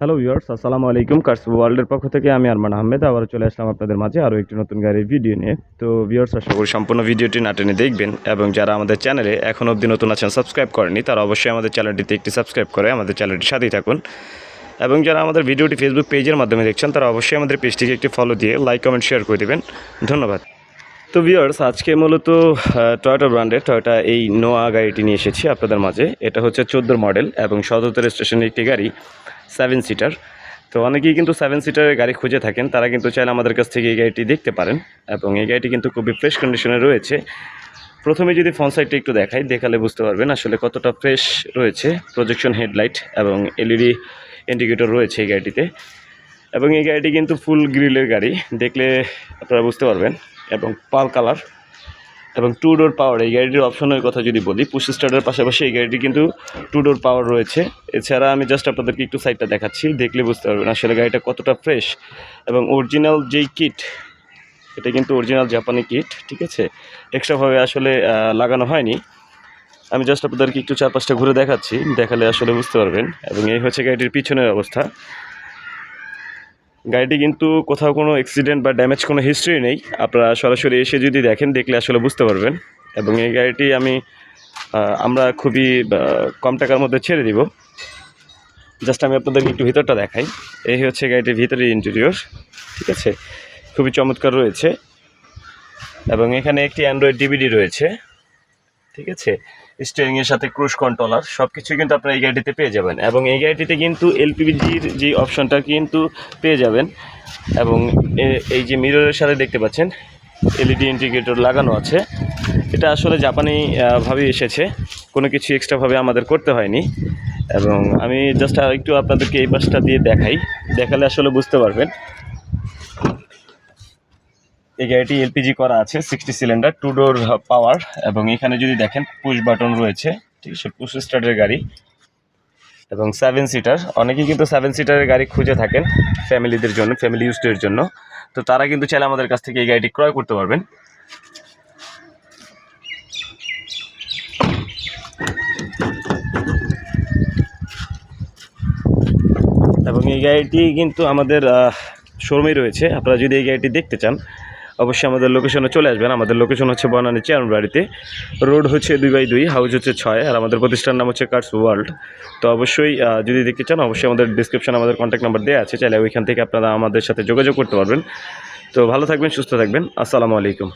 Hello viewers, আসসালামু আলাইকুম। Curse ওয়ার্ল্ডের পক্ষ থেকে আমি আরমান আহমেদ আবার চলে আসলাম আপনাদের মাঝে আরও একটি নতুন গাড়ির ভিডিও নিয়ে। তো ভিউয়ার্স, আশা করি সম্পূর্ণ ভিডিওটি না টেনে দেখবেন এবং যারা আমাদের চ্যানেলে এখন অবধি নতুন আছেন, সাবস্ক্রাইব করেনি, তারা অবশ্যই আমাদের চ্যানেলটিতে একটি সাবস্ক্রাইব করে আমাদের চ্যানেলটির সাথেই থাকুন। এবং যারা আমাদের ভিডিওটি ফেসবুক পেজের মাধ্যমে দেখছেন, তারা অবশ্যই আমাদের পেজটিকে একটি ফলো দিয়ে লাইক কমেন্ট শেয়ার করে দেবেন। ধন্যবাদ। তো ভিউয়ার্স, আজকে মূলত টয়োটা ব্র্যান্ডের টয়োটা এই নোয়া গাড়িটি নিয়ে এসেছি আপনাদের মাঝে। এটা হচ্ছে 14 মডেল এবং 77 স্টেশনের একটি গাড়ি, 7 সিটার। তো অনেকেই কিন্তু 7 সিটারের গাড়ি খুঁজে থাকেন, তারা কিন্তু চাইলে আমাদের কাছ থেকে এই গাড়িটি দেখতে পারেন। এবং এই গাড়িটি কিন্তু খুবই ফ্রেশ কন্ডিশনে রয়েছে। প্রথমে যদি ফ্রন্ট সাইডটা একটু দেখালে বুঝতে পারবেন আসলে কতটা ফ্রেশ রয়েছে। প্রজেকশন হেডলাইট এবং এলইডি ইন্ডিকেটর রয়েছে এই গাড়িটিতে। এবং এই গাড়িটি কিন্তু ফুল গ্রিলের গাড়ি, দেখলে আপনারা বুঝতে পারবেন। এবং পাল কালার এবং 2 ডোর পাওয়ার। এই গাড়িটির অপশনের কথা যদি বলি, পুশ স্টার্টের পাশাপাশি এই গাড়িটি কিন্তু 2 ডোর পাওয়ার রয়েছে। এছাড়া আমি জাস্ট আপনাদেরকে একটু সাইডটা দেখাচ্ছি, দেখলে বুঝতে পারবেন আসলে গাড়িটা কতটা ফ্রেশ। এবং অরিজিনাল যেই কিট, এটা কিন্তু অরিজিনাল জাপানি কিট, ঠিক আছে, এক্সট্রাভাবে আসলে লাগানো হয়নি। আমি জাস্ট আপনাদেরকে একটু চারপাশটা ঘুরে দেখাচ্ছি, দেখালে আসলে বুঝতে পারবেন। এবং এই হচ্ছে গাড়িটির পিছনের অবস্থা। গাড়িটি কিন্তু কোথাও কোনো অ্যাক্সিডেন্ট বা ড্যামেজ কোনো হিস্ট্রি নেই। আপনারা সরাসরি এসে যদি দেখলে আসলে বুঝতে পারবেন। এবং এই গাড়িটি আমরা খুবই কম টাকার মধ্যে ছেড়ে দিব। জাস্ট আমি আপনাদেরকে একটু ভিতরটা দেখাই। এই হচ্ছে গাড়িটির ভিতরের ইন্টেরিয়র, ঠিক আছে, খুবই চমৎকার রয়েছে। এবং এখানে একটি অ্যান্ড্রয়েড ডিভিডি রয়েছে, ঠিক আছে। স্টিয়ারিংয়ের সাথে ক্রুজ কন্ট্রোলার সব কিছু কিন্তু আপনারা এই গাড়িটিতে পেয়ে যাবেন। এবং এই গাড়িটিতে কিন্তু এলপিজির যে অপশনটা কিন্তু পেয়ে যাবেন। এবং এই যে মিররের সাথে দেখতে পাচ্ছেন এলইডি ইন্ডিকেটর লাগানো আছে। এটা আসলে জাপানি ভাবেই এসেছে, কোনো কিছু এক্সট্রাভাবে আমাদের করতে হয়নি। এবং আমি জাস্ট একটু আপনাদেরকে এই পাশটা দিয়ে দেখালে আসলে বুঝতে পারবেন। এই গাড়িটি এলপিজি করা আছে, 60 সিলিন্ডার, 2 ডোর পাওয়ার। এবং এখানে যদি দেখেন পুশ বাটন রয়েছে, ঠিক আছে, পুশ স্টার্টের গাড়ি। এবং 7 সিটার। অনেকেই কিন্তু 7 সিটারের গাড়ি খুঁজে থাকেন ফ্যামিলিদের জন্য, ফ্যামিলি ইউজের জন্য। তো তারা কিন্তু চাইলে আমাদের কাছ থেকে এই গাড়িটি ক্রয় করতে পারবেন। এবং এই গাড়িটি কিন্তু আমাদের শোরুমেই রয়েছে। আপনারা যদি এই গাড়িটি দেখতে চান, অবশ্যই আমাদের লোকেশনে চলে আসবেন। আমাদের লোকেশন হচ্ছে বনানী চেয়ারবাড়িতে, রোড হচ্ছে 2/2, হাউস হচ্ছে 6, আর আমাদের প্রতিষ্ঠান নাম হচ্ছে কার্স ওয়ার্ল্ড। তো অবশ্যই যদি দেখতে চান, অবশ্যই আমাদের ডিসক্রিপশনে আমাদের কন্ট্যাক্ট নাম্বার দেওয়া আছে, চাইলে ওইখান থেকে আপনারা আমাদের সাথে যোগাযোগ করতে পারবেন। তো ভালো থাকবেন, সুস্থ থাকবেন। আসসালামু আলাইকুম।